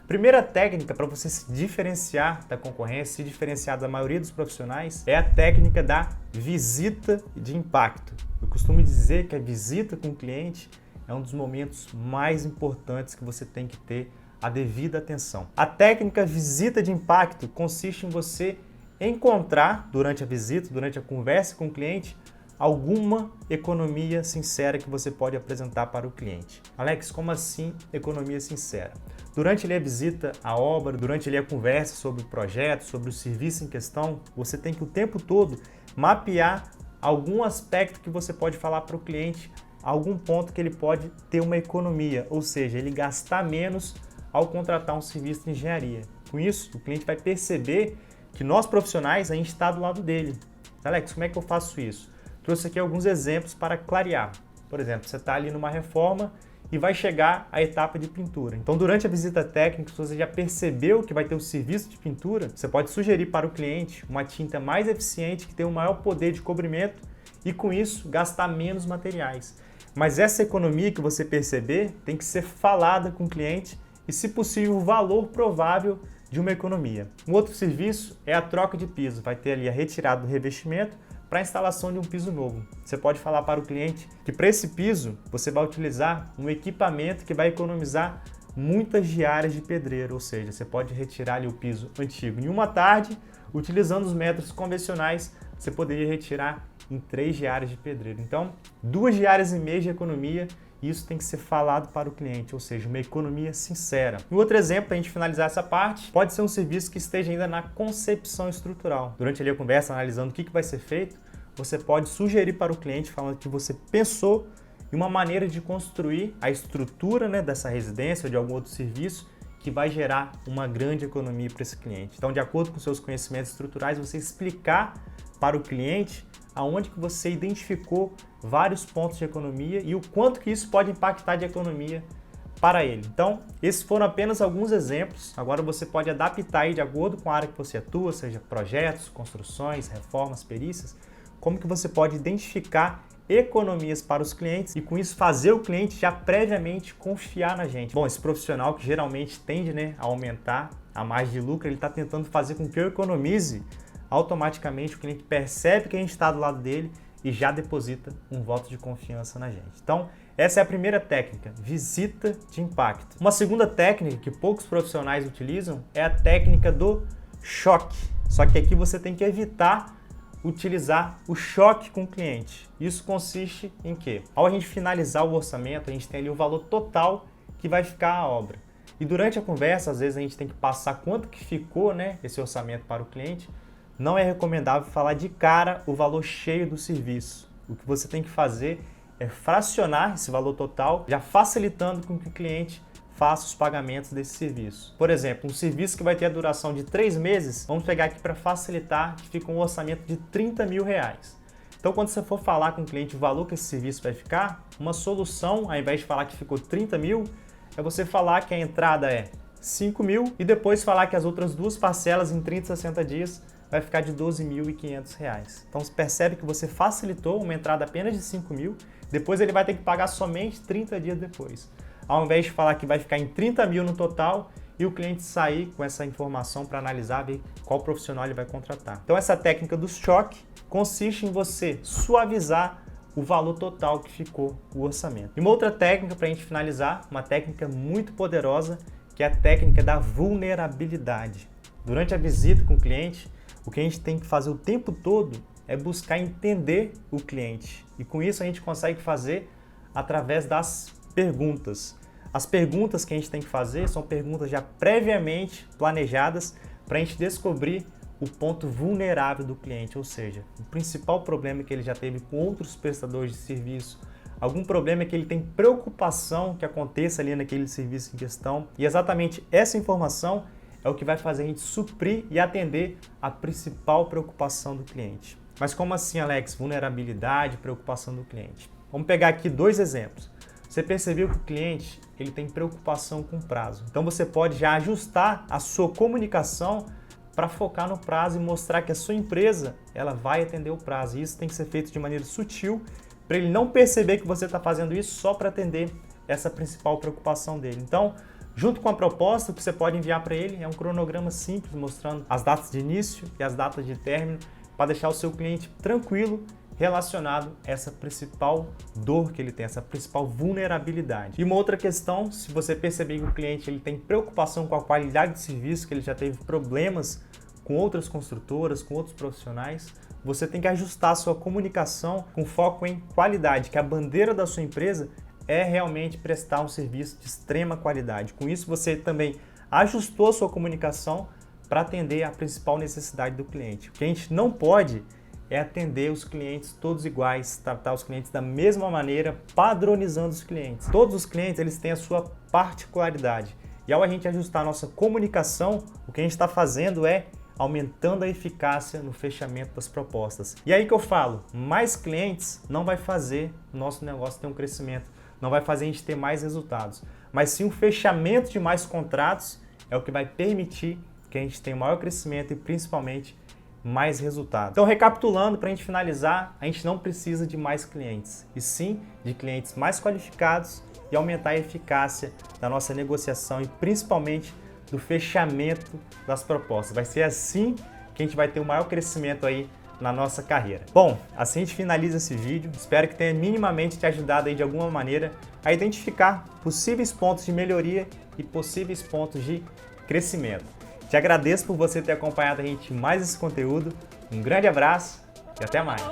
Primeira técnica para você se diferenciar da concorrência, se diferenciar da maioria dos profissionais, é a técnica da visita de impacto. Eu costumo dizer que a visita com o cliente é um dos momentos mais importantes que você tem que ter a devida atenção. A técnica visita de impacto consiste em você encontrar durante a visita, durante a conversa com o cliente, alguma economia sincera que você pode apresentar para o cliente. Alex, como assim economia sincera? Durante a visita à obra, durante a conversa sobre o projeto, sobre o serviço em questão, você tem que o tempo todo mapear algum aspecto que você pode falar para o cliente, algum ponto que ele pode ter uma economia, ou seja, ele gastar menos ao contratar um serviço de engenharia. Com isso, o cliente vai perceber que nós profissionais, a gente está do lado dele. Alex, como é que eu faço isso? Trouxe aqui alguns exemplos para clarear. Por exemplo, você está ali numa reforma e vai chegar à etapa de pintura. Então, durante a visita técnica, se você já percebeu que vai ter um serviço de pintura, você pode sugerir para o cliente uma tinta mais eficiente, que tem um maior poder de cobrimento e, com isso, gastar menos materiais. Mas essa economia que você perceber tem que ser falada com o cliente e, se possível, o valor provável de uma economia. Um outro serviço é a troca de piso. Vai ter ali a retirada do revestimento para a instalação de um piso novo. Você pode falar para o cliente que para esse piso você vai utilizar um equipamento que vai economizar muitas diárias de pedreiro, ou seja, você pode retirar ali o piso antigo em uma tarde, utilizando os métodos convencionais, você poderia retirar em 3 diárias de pedreiro. Então, 2,5 diárias de economia, e isso tem que ser falado para o cliente, ou seja, uma economia sincera. E outro exemplo, para a gente finalizar essa parte, pode ser um serviço que esteja ainda na concepção estrutural. Durante ali a conversa, analisando o que vai ser feito, você pode sugerir para o cliente, falando que você pensou em uma maneira de construir a estrutura, dessa residência ou de algum outro serviço que vai gerar uma grande economia para esse cliente. Então, de acordo com seus conhecimentos estruturais, você explicar para o cliente aonde que você identificou vários pontos de economia e o quanto que isso pode impactar de economia para ele. Então, esses foram apenas alguns exemplos. Agora você pode adaptar aí de acordo com a área que você atua, seja projetos, construções, reformas, perícias, como que você pode identificar economias para os clientes e com isso fazer o cliente já previamente confiar na gente. Bom, esse profissional que geralmente tende a aumentar a margem de lucro, ele está tentando fazer com que eu economize. Automaticamente o cliente percebe que a gente está do lado dele e já deposita um voto de confiança na gente. Então, essa é a primeira técnica, visita de impacto. Uma segunda técnica que poucos profissionais utilizam é a técnica do choque. Só que aqui você tem que evitar utilizar o choque com o cliente. Isso consiste em quê? Ao a gente finalizar o orçamento, a gente tem ali o valor total que vai ficar a obra. E durante a conversa, às vezes a gente tem que passar quanto que ficou, esse orçamento para o cliente. Não é recomendável falar de cara o valor cheio do serviço. O que você tem que fazer é fracionar esse valor total, já facilitando com que o cliente faça os pagamentos desse serviço. Por exemplo, um serviço que vai ter a duração de 3 meses, vamos pegar aqui para facilitar, que fica um orçamento de R$30 mil. Então, quando você for falar com o cliente o valor que esse serviço vai ficar, uma solução, ao invés de falar que ficou 30 mil, é você falar que a entrada é 5 mil e depois falar que as outras 2 parcelas em 30 a 60 dias vai ficar de R$12.500. Então você percebe que você facilitou uma entrada apenas de 5 mil, depois ele vai ter que pagar somente 30 dias depois. Ao invés de falar que vai ficar em 30 mil no total e o cliente sair com essa informação para analisar, ver qual profissional ele vai contratar. Então essa técnica do choque consiste em você suavizar o valor total que ficou o orçamento. E uma outra técnica para a gente finalizar, uma técnica muito poderosa, que é a técnica da vulnerabilidade. Durante a visita com o cliente, o que a gente tem que fazer o tempo todo é buscar entender o cliente. E com isso a gente consegue fazer através das perguntas. As perguntas que a gente tem que fazer são perguntas já previamente planejadas para a gente descobrir o ponto vulnerável do cliente, ou seja, o principal problema que ele já teve com outros prestadores de serviço, algum problema que ele tem preocupação que aconteça ali naquele serviço em questão. E exatamente essa informação é o que vai fazer a gente suprir e atender a principal preocupação do cliente. Mas como assim, Alex? Vulnerabilidade, preocupação do cliente. Vamos pegar aqui 2 exemplos. Você percebeu que o cliente ele tem preocupação com o prazo. Então você pode já ajustar a sua comunicação para focar no prazo e mostrar que a sua empresa ela vai atender o prazo. E isso tem que ser feito de maneira sutil para ele não perceber que você está fazendo isso só para atender essa principal preocupação dele. Então, Junto com a proposta, o que você pode enviar para ele é um cronograma simples, mostrando as datas de início e as datas de término, para deixar o seu cliente tranquilo relacionado a essa principal dor que ele tem, essa principal vulnerabilidade. E uma outra questão, se você perceber que o cliente ele tem preocupação com a qualidade de serviço, que ele já teve problemas com outras construtoras, com outros profissionais, você tem que ajustar a sua comunicação com foco em qualidade, que a bandeira da sua empresa é realmente prestar um serviço de extrema qualidade. Com isso, você também ajustou a sua comunicação para atender a principal necessidade do cliente. O que a gente não pode é atender os clientes todos iguais, tratar os clientes da mesma maneira, padronizando os clientes. Todos os clientes eles têm a sua particularidade. E ao a gente ajustar a nossa comunicação, o que a gente está fazendo é aumentando a eficácia no fechamento das propostas. E aí que eu falo, mais clientes não vai fazer o nosso negócio ter um crescimento, não vai fazer a gente ter mais resultados, mas sim o fechamento de mais contratos é o que vai permitir que a gente tenha maior crescimento e principalmente mais resultados. Então, recapitulando, para a gente finalizar, a gente não precisa de mais clientes, e sim de clientes mais qualificados e aumentar a eficácia da nossa negociação e principalmente do fechamento das propostas. Vai ser assim que a gente vai ter o maior crescimento aí na nossa carreira. Bom, assim a gente finaliza esse vídeo. Espero que tenha minimamente te ajudado aí de alguma maneira a identificar possíveis pontos de melhoria e possíveis pontos de crescimento. Te agradeço por você ter acompanhado a gente em mais esse conteúdo. Um grande abraço e até mais!